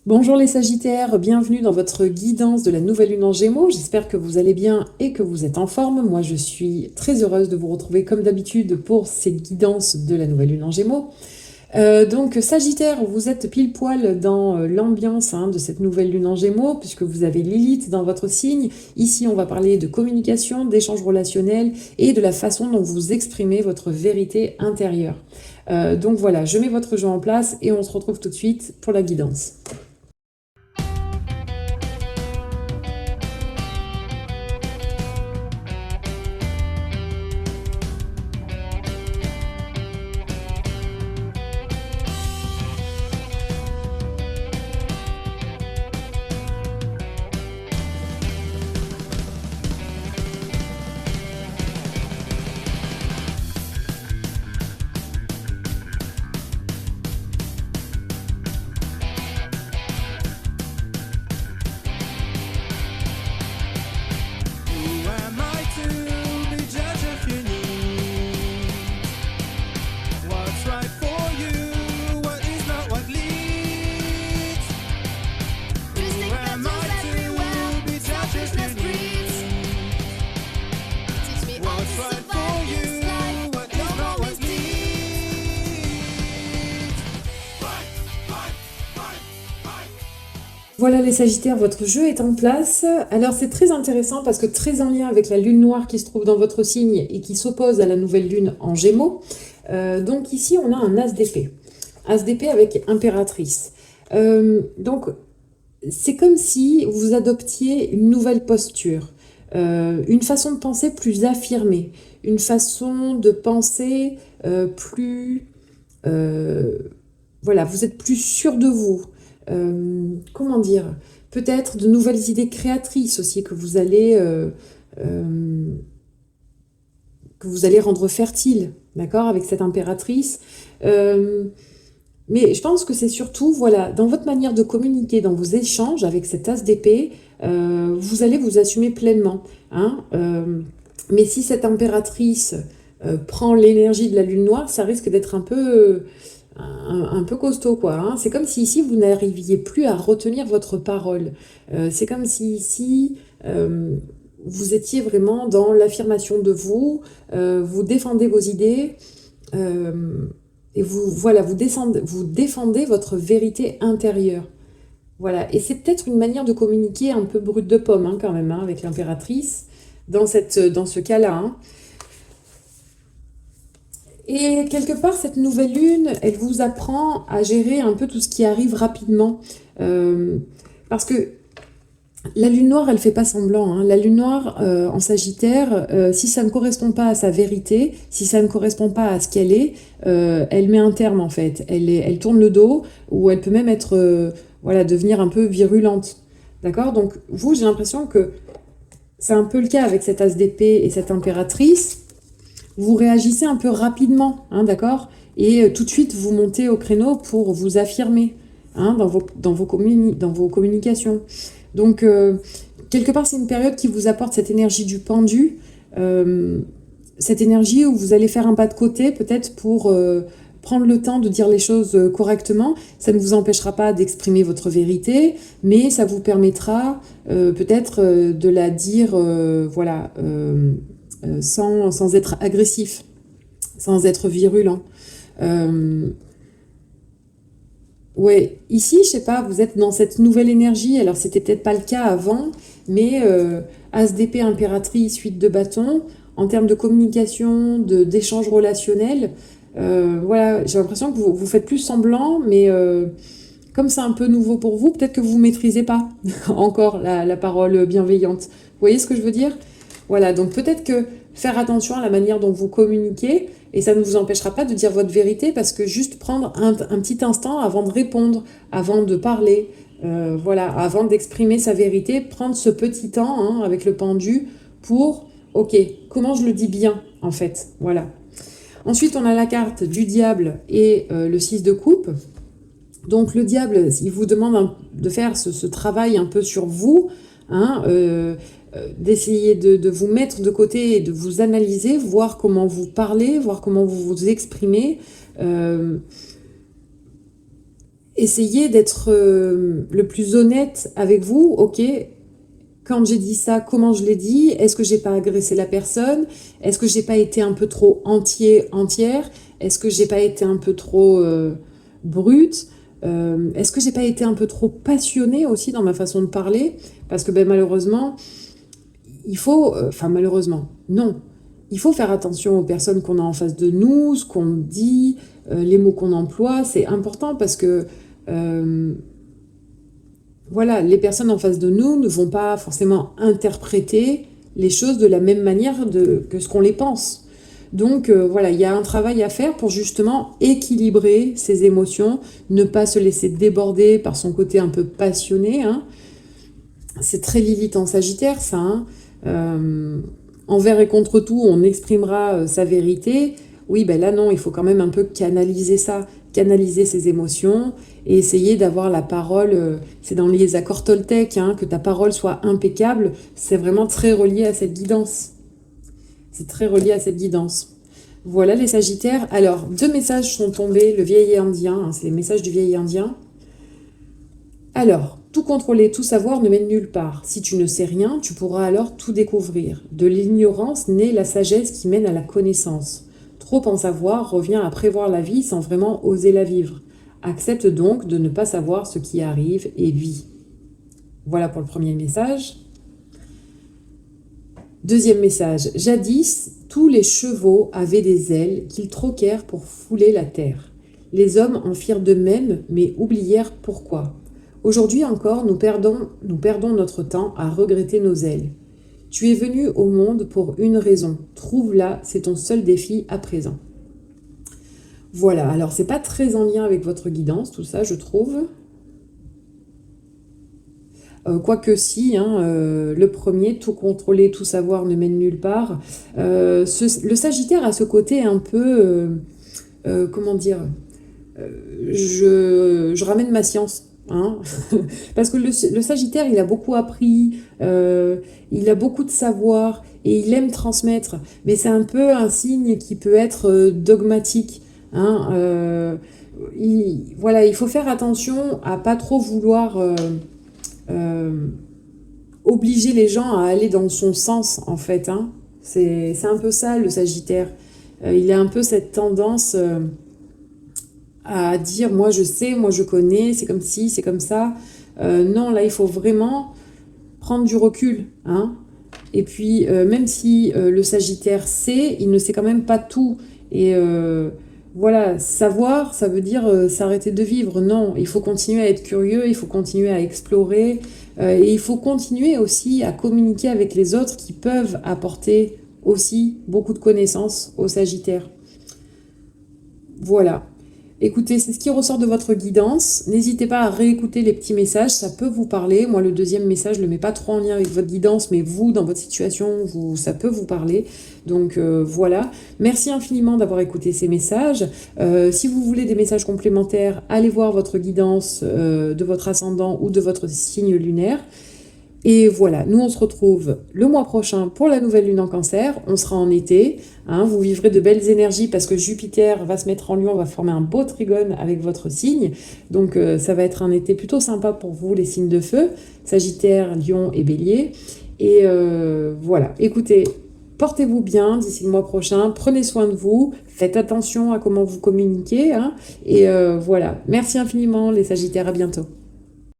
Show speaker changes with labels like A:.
A: Bonjour les Sagittaires, bienvenue dans votre guidance de la nouvelle lune en Gémeaux. J'espère que vous allez bien et que vous êtes en forme. Moi, je suis très heureuse de vous retrouver comme d'habitude pour cette guidance de la nouvelle lune en Gémeaux. Donc Sagittaire, vous êtes pile poil dans l'ambiance de cette nouvelle lune en Gémeaux, puisque vous avez Lilith dans votre signe. Ici, on va parler de communication, d'échanges relationnels et de la façon dont vous exprimez votre vérité intérieure. Donc voilà, je mets votre jeu en place et on se retrouve tout de suite pour la guidance. Voilà les Sagittaires, votre jeu est en place. Alors c'est très intéressant parce que très en lien avec la lune noire qui se trouve dans votre signe et qui s'oppose à la nouvelle lune en Gémeaux. Donc ici on a un as d'épée. As d'épée avec impératrice. Donc c'est comme si vous adoptiez une nouvelle posture, une façon de penser plus affirmée, une façon de penser plus... voilà, vous êtes plus sûr de vous. Comment dire, peut-être de nouvelles idées créatrices aussi que vous allez rendre fertile, d'accord, avec cette impératrice. Mais je pense que c'est surtout, voilà, dans votre manière de communiquer, dans vos échanges avec cet as d'épée, vous allez vous assumer pleinement. Hein, mais si cette impératrice prend l'énergie de la lune noire, ça risque d'être un peu costaud, quoi. Hein. C'est comme si ici, vous n'arriviez plus à retenir votre parole. C'est comme si ici, vous étiez vraiment dans l'affirmation de vous, vous défendez vos idées, et vous défendez votre vérité intérieure. Voilà. Et c'est peut-être une manière de communiquer un peu brute de pomme, hein, quand même, hein, avec l'impératrice, dans ce cas-là. Hein. Et quelque part, cette nouvelle lune, elle vous apprend à gérer un peu tout ce qui arrive rapidement. Parce que la lune noire, elle fait pas semblant. Hein. La lune noire en Sagittaire, si ça ne correspond pas à sa vérité, si ça ne correspond pas à ce qu'elle est, elle met un terme en fait. Elle tourne le dos, ou elle peut même être, voilà, devenir un peu virulente. D'accord? Donc vous, j'ai l'impression que c'est un peu le cas avec cette as d'épée et cette impératrice. Vous réagissez un peu rapidement, hein, d'accord? Et tout de suite, vous montez au créneau pour vous affirmer, hein, dans vos communications. Donc, quelque part, c'est une période qui vous apporte cette énergie du pendu, cette énergie où vous allez faire un pas de côté, peut-être pour prendre le temps de dire les choses correctement. Ça ne vous empêchera pas d'exprimer votre vérité, mais ça vous permettra peut-être de la dire, voilà... sans être agressif, sans être virulent. Ouais, ici, je sais pas, vous êtes dans cette nouvelle énergie, alors c'était peut-être pas le cas avant, mais as d'épée, impératrice, 8 de bâton, en termes de communication, d'échange relationnel, voilà, j'ai l'impression que vous faites plus semblant, mais comme c'est un peu nouveau pour vous, peut-être que vous ne maîtrisez pas encore la parole bienveillante. Vous voyez ce que je veux dire? Voilà, donc peut-être que faire attention à la manière dont vous communiquez, et ça ne vous empêchera pas de dire votre vérité, parce que juste prendre un petit instant avant de répondre, avant de parler, voilà, avant d'exprimer sa vérité, prendre ce petit temps, hein, avec le pendu pour, ok, comment je le dis bien, en fait, voilà. Ensuite, on a la carte du diable et le 6 de coupe. Donc le diable, il vous demande de faire ce travail un peu sur vous, hein, d'essayer de vous mettre de côté et de vous analyser, voir comment vous parlez, voir comment vous vous exprimez. essayez d'être le plus honnête avec vous. Ok, quand j'ai dit ça, comment je l'ai dit? Est-ce que j'ai pas agressé la personne? Est-ce que j'ai pas été un peu trop entière? Est-ce que j'ai pas été un peu trop brute? Est-ce que j'ai pas été un peu trop passionnée aussi dans ma façon de parler? Parce que ben, malheureusement, il faut, enfin malheureusement, non, il faut faire attention aux personnes qu'on a en face de nous, ce qu'on dit, les mots qu'on emploie, c'est important parce que euh, voilà, les personnes en face de nous ne vont pas forcément interpréter les choses de la même manière que ce qu'on les pense. Donc voilà, il y a un travail à faire pour justement équilibrer ses émotions, ne pas se laisser déborder par son côté un peu passionné, hein. C'est très Lilith en Sagittaire, ça, hein. Envers et contre tout, on exprimera sa vérité. Oui, ben là non, il faut quand même un peu canaliser ça, canaliser ses émotions et essayer d'avoir la parole. C'est dans les accords Toltec, hein, que ta parole soit impeccable. C'est vraiment très relié à cette guidance. C'est très relié à cette guidance. Voilà les Sagittaires. Alors, 2 messages sont tombés. Le vieil indien, hein, c'est les messages du vieil indien. Alors, tout contrôler, tout savoir ne mène nulle part. Si tu ne sais rien, tu pourras alors tout découvrir. De l'ignorance naît la sagesse qui mène à la connaissance. Trop en savoir revient à prévoir la vie sans vraiment oser la vivre. Accepte donc de ne pas savoir ce qui arrive et vis. Voilà pour le premier message. Deuxième message. Jadis, tous les chevaux avaient des ailes qu'ils troquèrent pour fouler la terre. Les hommes en firent de même, mais oublièrent pourquoi. Aujourd'hui encore, nous perdons notre temps à regretter nos ailes. Tu es venu au monde pour une raison. Trouve-la, c'est ton seul défi à présent. Voilà, alors c'est pas très en lien avec votre guidance, tout ça, je trouve. Quoique si, hein, le premier, tout contrôler, tout savoir ne mène nulle part. Le Sagittaire a ce côté un peu, comment dire, je ramène ma science. Hein. Parce que le Sagittaire, il a beaucoup appris, il a beaucoup de savoir et il aime transmettre. Mais c'est un peu un signe qui peut être dogmatique. Hein. Voilà, il faut faire attention à pas trop vouloir obliger les gens à aller dans son sens, en fait. Hein. C'est un peu ça, le Sagittaire. Il a un peu cette tendance à dire moi je sais, moi je connais, c'est comme ci, c'est comme ça. Non, là il faut vraiment prendre du recul. Hein. Et puis même si le Sagittaire sait, il ne sait quand même pas tout. Et voilà, savoir, ça veut dire s'arrêter de vivre. Non, il faut continuer à être curieux, il faut continuer à explorer. Et il faut continuer aussi à communiquer avec les autres qui peuvent apporter aussi beaucoup de connaissances au Sagittaire. Voilà. Écoutez, c'est ce qui ressort de votre guidance. N'hésitez pas à réécouter les petits messages, ça peut vous parler. Moi, le deuxième message, je ne le mets pas trop en lien avec votre guidance, mais vous, dans votre situation, ça peut vous parler. Donc voilà. Merci infiniment d'avoir écouté ces messages. Si vous voulez des messages complémentaires, allez voir votre guidance de votre ascendant ou de votre signe lunaire. Et voilà, nous on se retrouve le mois prochain pour la nouvelle lune en Cancer. On sera en été, hein, vous vivrez de belles énergies parce que Jupiter va se mettre en Lion, va former un beau trigone avec votre signe. Donc ça va être un été plutôt sympa pour vous, les signes de feu, Sagittaire, Lion et Bélier. Et voilà, écoutez, portez-vous bien d'ici le mois prochain, prenez soin de vous, faites attention à comment vous communiquez. Hein, et voilà, merci infiniment les Sagittaires, à bientôt.